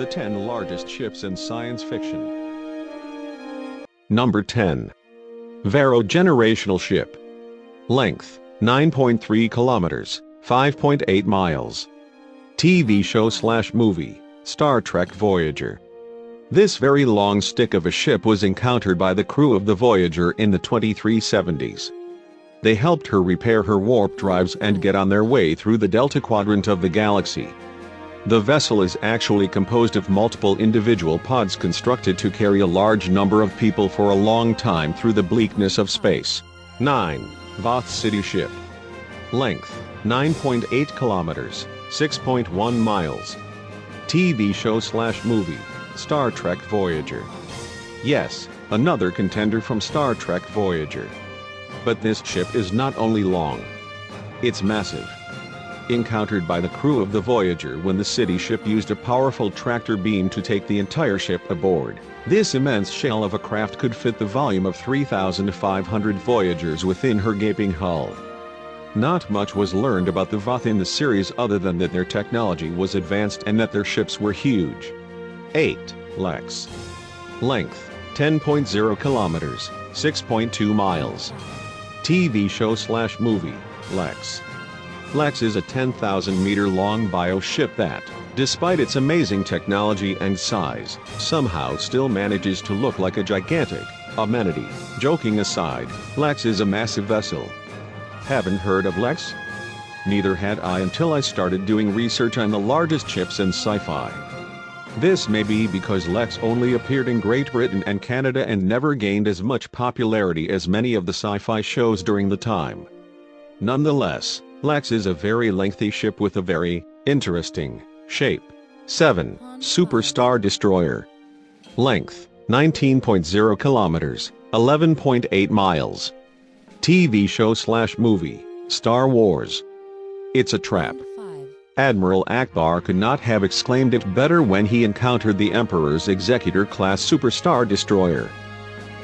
the 10 largest ships in science fiction. Number 10. Varro Generational Ship. Length, 9.3 kilometers, 5.8 miles. TV show/movie, Star Trek Voyager. This very long stick of a ship was encountered by the crew of the Voyager in the 2370s. They helped her repair her warp drives and get on their way through the Delta Quadrant of the galaxy. The vessel is actually composed of multiple individual pods constructed to carry a large number of people for a long time through the bleakness of space. 9. Voth City Ship. Length, 9.8 kilometers, 6.1 miles. TV show/movie, Star Trek Voyager. Yes, another contender from Star Trek Voyager. But this ship is not only long. It's massive. Encountered by the crew of the Voyager when the city ship used a powerful tractor beam to take the entire ship aboard. This immense shell of a craft could fit the volume of 3,500 Voyagers within her gaping hull. Not much was learned about the Voth in the series other than that their technology was advanced and that their ships were huge. 8. Lex. Length, 10.0 kilometers, 6.2 miles. TV show/movie, Lex. Lex is a 10,000-meter long bio-ship that, despite its amazing technology and size, somehow still manages to look like a gigantic amenity. Joking aside, Lex is a massive vessel. Haven't heard of Lex? Neither had I until I started doing research on the largest ships in sci-fi. This may be because Lex only appeared in Great Britain and Canada and never gained as much popularity as many of the sci-fi shows during the time. Nonetheless, Lex is a very lengthy ship with a very interesting shape. 7. Superstar Destroyer. Length, 19.0 kilometers, 11.8 miles. TV show/movie, Star Wars. It's a trap. Admiral Akbar could not have exclaimed it better when he encountered the Emperor's Executor-class Superstar Destroyer.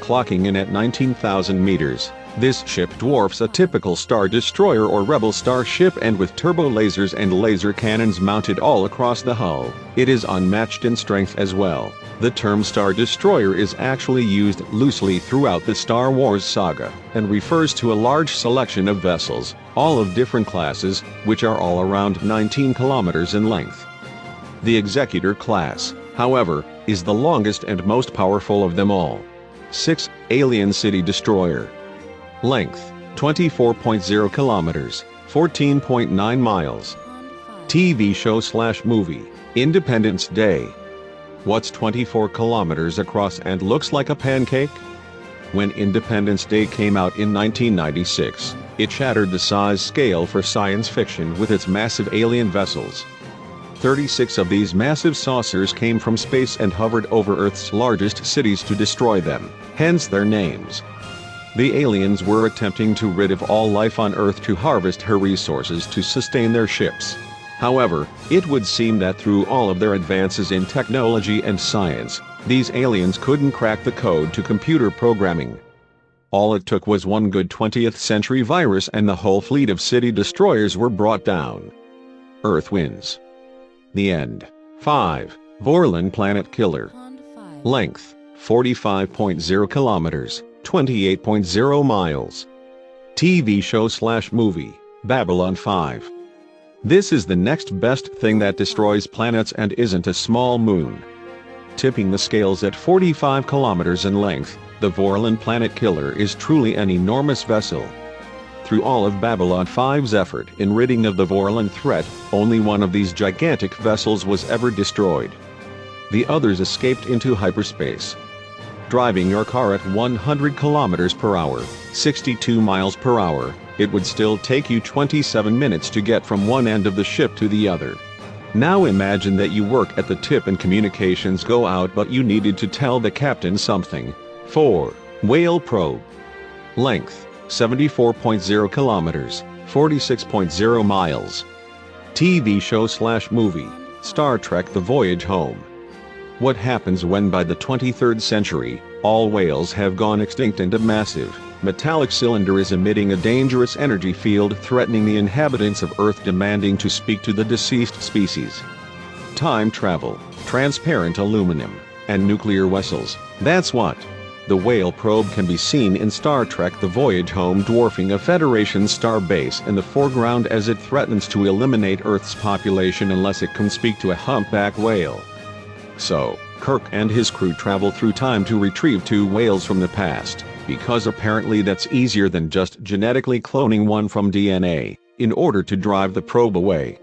Clocking in at 19,000 meters, this ship dwarfs a typical Star Destroyer or Rebel starship, and with turbo lasers and laser cannons mounted all across the hull, it is unmatched in strength as well. The term Star Destroyer is actually used loosely throughout the Star Wars saga, and refers to a large selection of vessels, all of different classes, which are all around 19 kilometers in length. The Executor class, however, is the longest and most powerful of them all. 6. Alien City Destroyer. Length, 24.0 kilometers, 14.9 miles. TV show/movie, Independence Day. What's 24 kilometers across and looks like a pancake? When Independence Day came out in 1996, it shattered the size scale for science fiction with its massive alien vessels. 36 of these massive saucers came from space and hovered over Earth's largest cities to destroy them, hence their names. The aliens were attempting to rid of all life on Earth to harvest her resources to sustain their ships. However, it would seem that through all of their advances in technology and science, these aliens couldn't crack the code to computer programming. All it took was one good 20th century virus and the whole fleet of city destroyers were brought down. Earth wins. The end. 5. Vorlon Planet Killer. Length, 45.0 kilometers, 28.0 miles. TV show/movie, Babylon 5. This is the next best thing that destroys planets and isn't a small moon. Tipping the scales at 45 kilometers in length, the Vorlon Planet Killer is truly an enormous vessel. Through all of Babylon 5's effort in ridding of the Vorlon threat, only one of these gigantic vessels was ever destroyed. The others escaped into hyperspace. Driving your car at 100 kilometers per hour, 62 miles per hour, it would still take you 27 minutes to get from one end of the ship to the other. Now imagine that you work at the tip and communications go out, but you needed to tell the captain something. 4. Whale Probe. Length, 74.0 kilometers, 46.0 miles. TV show/movie, Star Trek The Voyage Home. What happens when by the 23rd century, all whales have gone extinct and a massive, metallic cylinder is emitting a dangerous energy field threatening the inhabitants of Earth, demanding to speak to the deceased species? time travel, transparent aluminum, and nuclear vessels. That's what. The whale probe can be seen in Star Trek The Voyage home, dwarfing a Federation star base in the foreground as it threatens to eliminate Earth's population unless it can speak to a humpback whale. So, Kirk and his crew travel through time to retrieve 2 whales from the past, because apparently that's easier than just genetically cloning one from DNA, in order to drive the probe away.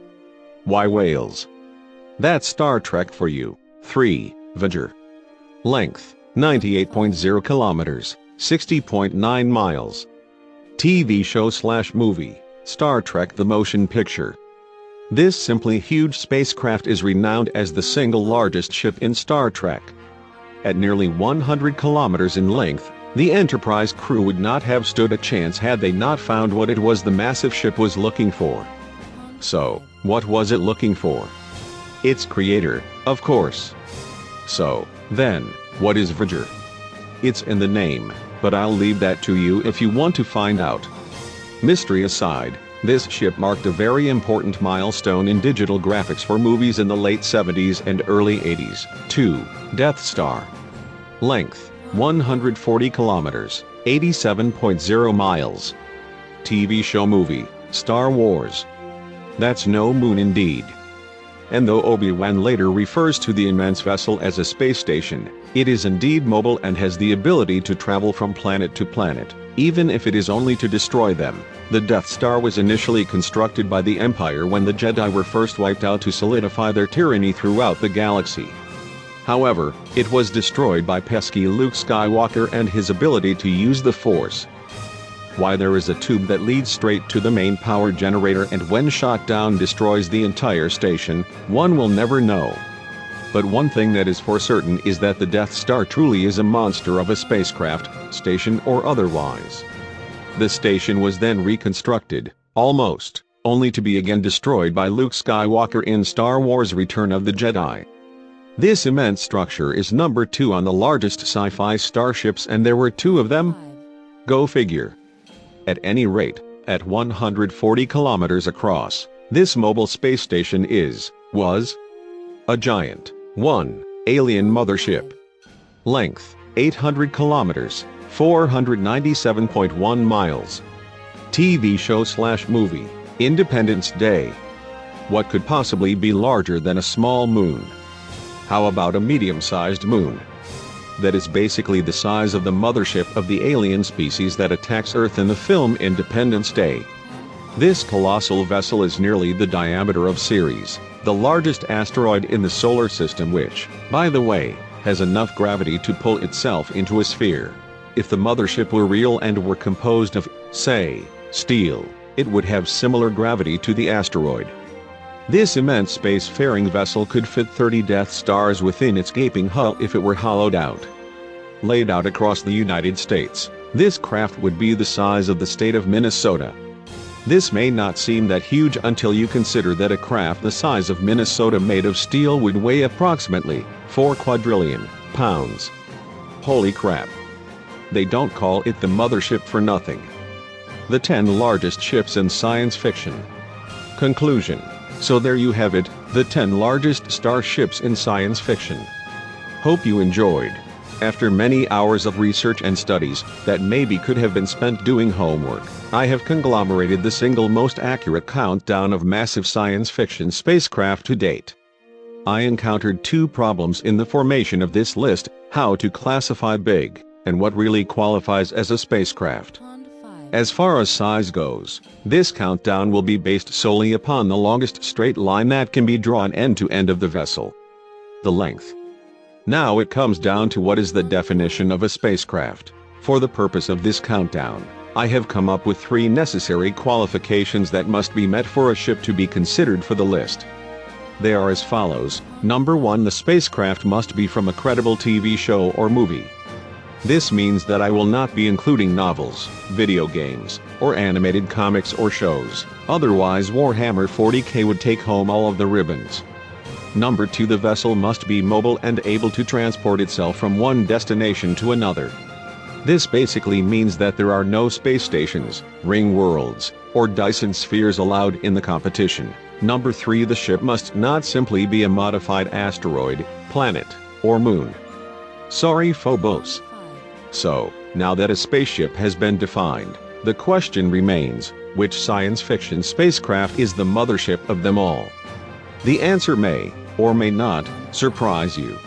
Why whales? That's Star Trek for you. 3. Voyager. Length: 98.0 kilometers, 60.9 miles. TV show/movie, Star Trek the Motion Picture. This simply huge spacecraft is renowned as the single largest ship in Star Trek. At nearly 100 kilometers in length, the Enterprise crew would not have stood a chance had they not found what it was the massive ship was looking for. So, what was it looking for? Its creator, of course. So, then, what is Voyager? It's in the name, but I'll leave that to you if you want to find out. Mystery aside, this ship marked a very important milestone in digital graphics for movies in the late 70s and early 80s. 2. Death Star. Length: 140 kilometers, 87.0 miles. TV show/movie, Star Wars. That's no moon indeed. And though Obi-Wan later refers to the immense vessel as a space station, it is indeed mobile and has the ability to travel from planet to planet, even if it is only to destroy them. The Death Star was initially constructed by the Empire when the Jedi were first wiped out to solidify their tyranny throughout the galaxy. However, it was destroyed by pesky Luke Skywalker and his ability to use the Force. Why there is a tube that leads straight to the main power generator and when shot down destroys the entire station, one will never know. But one thing that is for certain is that the Death Star truly is a monster of a spacecraft, station or otherwise. The station was then reconstructed, almost, only to be again destroyed by Luke Skywalker in Star Wars: Return of the Jedi. This immense structure is number 2 on the largest sci-fi starships, and there were 2 of them? Go figure. At any rate, at 140 kilometers across, this mobile space station was a giant 1. Alien mothership. Length: 800 kilometers, 497.1 miles. TV show/movie, Independence Day. What could possibly be larger than a small moon? How about a medium-sized moon? That is basically the size of the mothership of the alien species that attacks Earth in the film Independence Day. This colossal vessel is nearly the diameter of Ceres, the largest asteroid in the solar system, which, by the way, has enough gravity to pull itself into a sphere. If the mothership were real and were composed of, say, steel, it would have similar gravity to the asteroid. This immense spacefaring vessel could fit 30 Death Stars within its gaping hull if it were hollowed out. Laid out across the United States, this craft would be the size of the state of Minnesota. This may not seem that huge until you consider that a craft the size of Minnesota made of steel would weigh approximately 4 quadrillion pounds. Holy crap. They don't call it the mothership for nothing. The 10 largest ships in science fiction. Conclusion. So there you have it, the 10 largest starships in science fiction. Hope you enjoyed. After many hours of research and studies that maybe could have been spent doing homework, I have conglomerated the single most accurate countdown of massive science fiction spacecraft to date. I encountered 2 problems in the formation of this list: how to classify big, and what really qualifies as a spacecraft. As far as size goes, this countdown will be based solely upon the longest straight line that can be drawn end to end of the vessel. The length. Now it comes down to what is the definition of a spacecraft. For the purpose of this countdown, I have come up with 3 necessary qualifications that must be met for a ship to be considered for the list. They are as follows. Number 1, the spacecraft must be from a credible TV show or movie. This means that I will not be including novels, video games, or animated comics or shows, otherwise Warhammer 40K would take home all of the ribbons. Number 2, the vessel must be mobile and able to transport itself from one destination to another. This basically means that there are no space stations, ring worlds, or Dyson spheres allowed in the competition. Number 3. The ship must not simply be a modified asteroid, planet, or moon. Sorry, Phobos. So, now that a spaceship has been defined, the question remains, which science fiction spacecraft is the mothership of them all? The answer may, or may not, surprise you.